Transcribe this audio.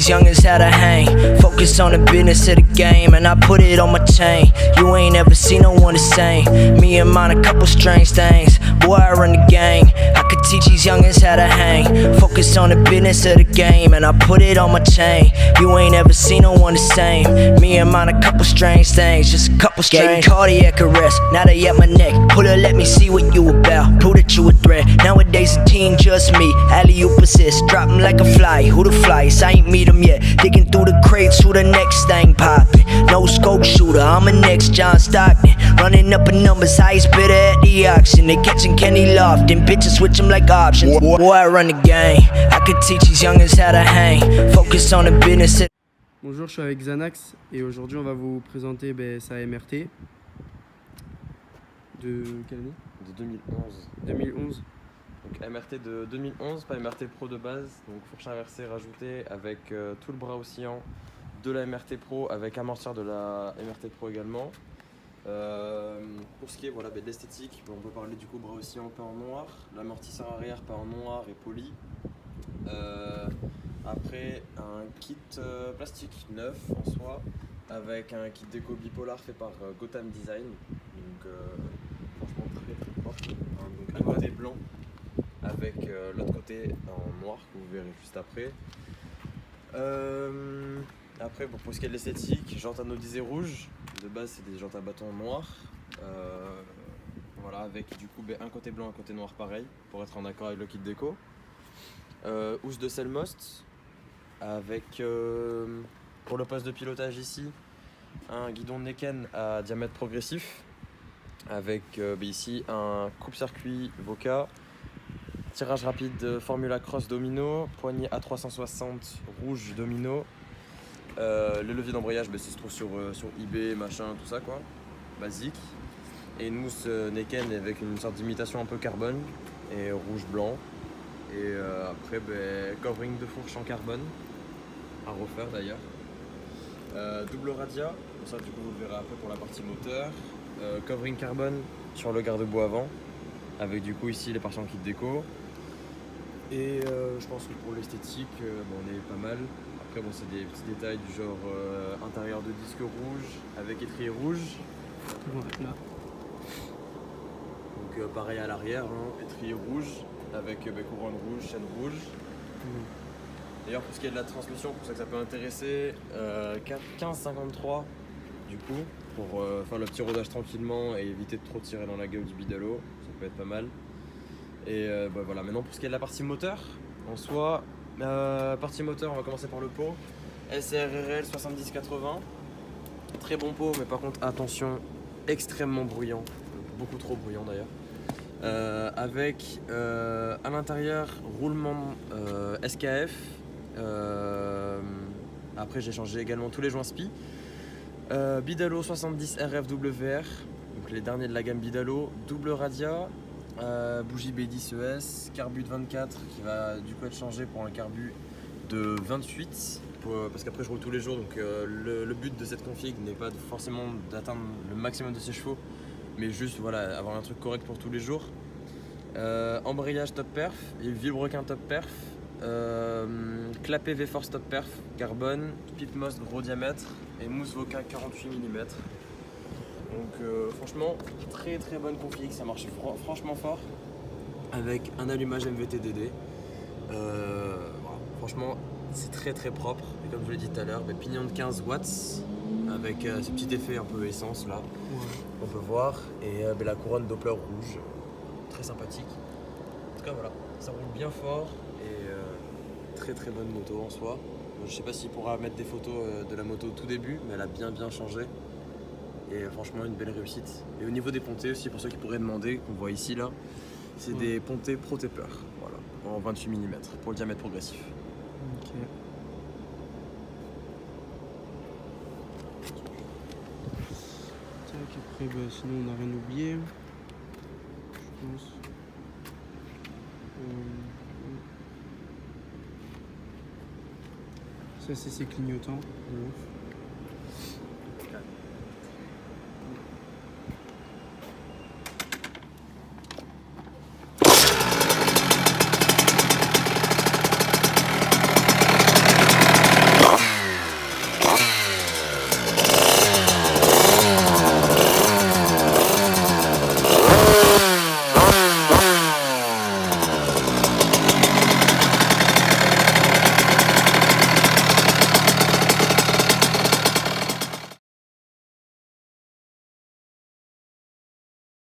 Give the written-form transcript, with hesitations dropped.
these youngins how to hang. Focus on the business of the game, and I put it on my chain. You ain't ever seen no one the same. Me and mine a couple strange things. Boy, I run the gang. I could teach these youngins how to hang. Focus on the business of the game, and I put it on my chain. You ain't ever seen no one the same. Me and mine a couple strange things, just a couple strange. Cardiac arrest, now they at my neck. Pull her, let me see what you about. Prove that you a threat. Nowadays the team just me. Alley-oop assist, drop 'em like a fly. Who the flyest? I ain't meet 'em yet. Digging through the crates, who the next thing poppin'? No scope shooter, I'm a next John Stockton. Running up in numbers, highest bidder at the auction. They catching Kenny Lofton, bitches switch 'em like options. Boy, I run the game. I could teach these youngins how to hang. Focus on the business. Bonjour, je suis avec Xanax et aujourd'hui on va vous présenter sa MRT de quelle année? De 2011. 2011. Donc MRT de 2011, pas MRT Pro de base, donc fourche inversée rajoutée avec tout le bras oscillant de la MRT Pro avec amortisseur de la MRT Pro également. Pour ce qui est de l'esthétique, on peut parler du coup bras oscillant peint en noir, l'amortisseur arrière peint en noir et poli. Après un kit plastique neuf en soi avec un kit déco bipolar fait par Gotham Design, donc franchement très propre. Donc un côté blanc avec l'autre côté en noir que vous verrez juste après. Après pour ce qui est de l'esthétique, jantes anodisées rouges, de base c'est des jantes à bâton noir. Voilà, avec du coup un côté blanc, un côté noir pareil pour être en accord avec le kit déco. Housse de Selmost avec pour le poste de pilotage ici un guidon Neken à diamètre progressif avec ici un coupe-circuit Voca, tirage rapide Formula Cross Domino, poignée A360 rouge Domino. Les leviers d'embrayage ça se trouve sur eBay, machin, tout ça quoi, basique. Et une mousse Neken avec une sorte d'imitation un peu carbone et rouge-blanc. Et après covering de fourche en carbone, à refaire d'ailleurs. Double radia, ça du coup vous le verrez après pour la partie moteur. Covering carbone sur le garde-boue avant, avec du coup ici les parties en kit déco. Et je pense que pour l'esthétique, on est pas mal. Après c'est des petits détails du genre intérieur de disque rouge avec étrier rouge. Voilà. Donc pareil à l'arrière, étrier rouge avec couronne rouge, chaîne rouge. D'ailleurs pour ce qui est de la transmission, pour ça que ça peut intéresser, 1553 du coup, pour faire le petit rodage tranquillement et éviter de trop tirer dans la gueule du bidalo, ça peut être pas mal. Et voilà, maintenant pour ce qui est de la partie moteur, en soi, partie moteur on va commencer par le pot, SRRL 7080, très bon pot mais par contre attention, extrêmement bruyant, beaucoup trop bruyant d'ailleurs. Avec à l'intérieur roulement SKF. Après j'ai changé également tous les joints SPI. Bidalo 70 RFWR, donc les derniers de la gamme Bidalo, double radia, bougie B10 ES, carbu de 24 qui va du coup être changé pour un carbu de 28 parce qu'après je roule tous les jours, donc le but de cette config n'est pas forcément d'atteindre le maximum de ses chevaux, mais juste voilà, avoir un truc correct pour tous les jours. Embrayage top perf et vilebrequin top perf, clapet V-Force top perf, carbone, Pitmost gros diamètre et mousse Voca 48 mm. Donc franchement très très bonne config, ça marche franchement fort avec un allumage MVT-DD. Voilà. Franchement c'est très très propre et comme je vous l'ai dit tout à l'heure, pignon de 15 watts avec ce petit effet un peu essence là, on peut voir, et la couronne Doppler rouge, très sympathique. En tout cas voilà, ça roule bien fort et très très bonne moto en soi. Je sais pas s'il pourra mettre des photos de la moto au tout début, mais elle a bien changé et franchement une belle réussite. Et au niveau des pontées aussi, pour ceux qui pourraient demander, qu'on voit ici là, c'est des pontées Pro Taper, voilà, en 28 mm pour le diamètre progressif. Ok. Après, sinon on n'a rien oublié, je pense. Ça c'est ses clignotants.